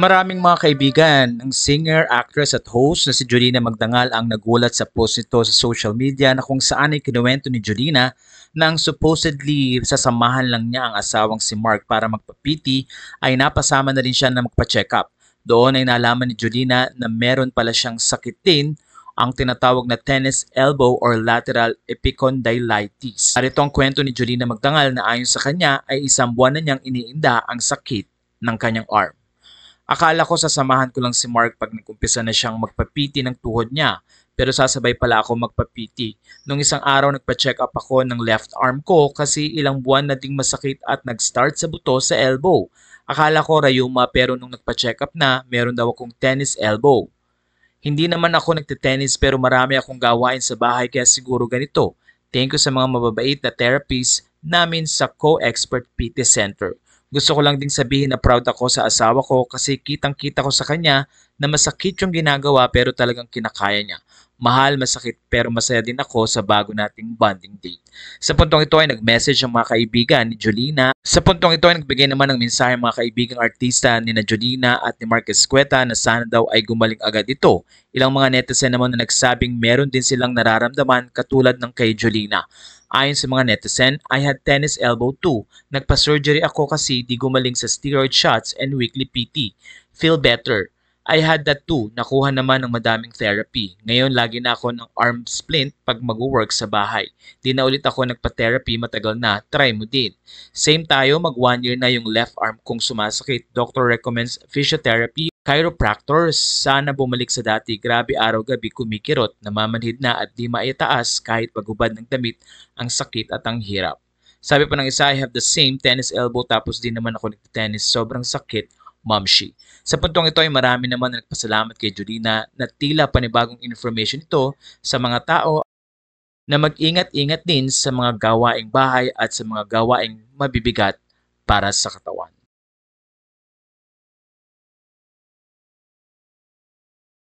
Maraming mga kaibigan, ang singer, actress at host na si Jolina Magdangal ang nagulat sa post nito sa social media na kung saan ay kinuwento ni Jolina na ang supposedly sasamahan lang niya ang asawang si Mark para magpapiti ay napasama na rin siya na magpa-check up. Doon ay nalaman ni Jolina na meron pala siyang sakit din, ang tinatawag na tennis elbow or lateral epicondylitis. At ito ang kwento ni Jolina Magdangal na ayon sa kanya ay isang buwan na niyang iniinda ang sakit ng kanyang arm. Akala ko sasamahan ko lang si Mark pag nag-umpisa na siyang magpapiti ng tuhod niya, pero sasabay pala ako magpapiti. Nung isang araw nagpa-check up ako ng left arm ko kasi ilang buwan na ding masakit at nag-start sa buto sa elbow. Akala ko rayuma pero nung nagpa-check up na, meron daw akong tennis elbow. Hindi naman ako nagte-tennis pero marami akong gawain sa bahay kaya siguro ganito. Thank you sa mga mababait na therapists namin sa Co-Expert PT Center. Gusto ko lang ding sabihin na proud ako sa asawa ko kasi kitang-kita ko sa kanya na masakit yung ginagawa pero talagang kinakaya niya. Mahal, masakit pero masaya din ako sa bago nating bonding date. Sa puntong ito ay nag-message ang mga kaibigan ni Jolina. Sa puntong ito ay nagbigay naman ng mensahe ang mga kaibigang artista ni na Jolina at ni Mark Escueta na sana daw ay gumaling agad ito. Ilang mga netizen naman na nagsabing meron din silang nararamdaman katulad ng kay Jolina. Ayon sa mga netizen, I had tennis elbow too. Nagpa-surgery ako kasi di gumaling sa steroid shots and weekly PT. Feel better. I had that too. Nakuha naman ng madaming therapy. Ngayon lagi na ako ng arm splint pag mag-work sa bahay. Di na ulit ako nagpa-therapy matagal na. Try mo din. Same tayo, mag 1 year na yung left arm kong sumasakit. Doctor recommends physiotherapy. Chiropractor, sana bumalik sa dati. Grabe araw-gabi kumikirot, namamanhid na at di maitaas kahit paghubad ng damit ang sakit at ang hirap. Sabi pa ng isa, I have the same tennis elbow tapos di naman ako nagte-tennis. Sobrang sakit, Momshi. Sa puntong ito ay marami naman na nagpasalamat kay Jolina na tila panibagong information ito sa mga tao na mag-ingat-ingat din sa mga gawaing bahay at sa mga gawaing mabibigat para sa katawan.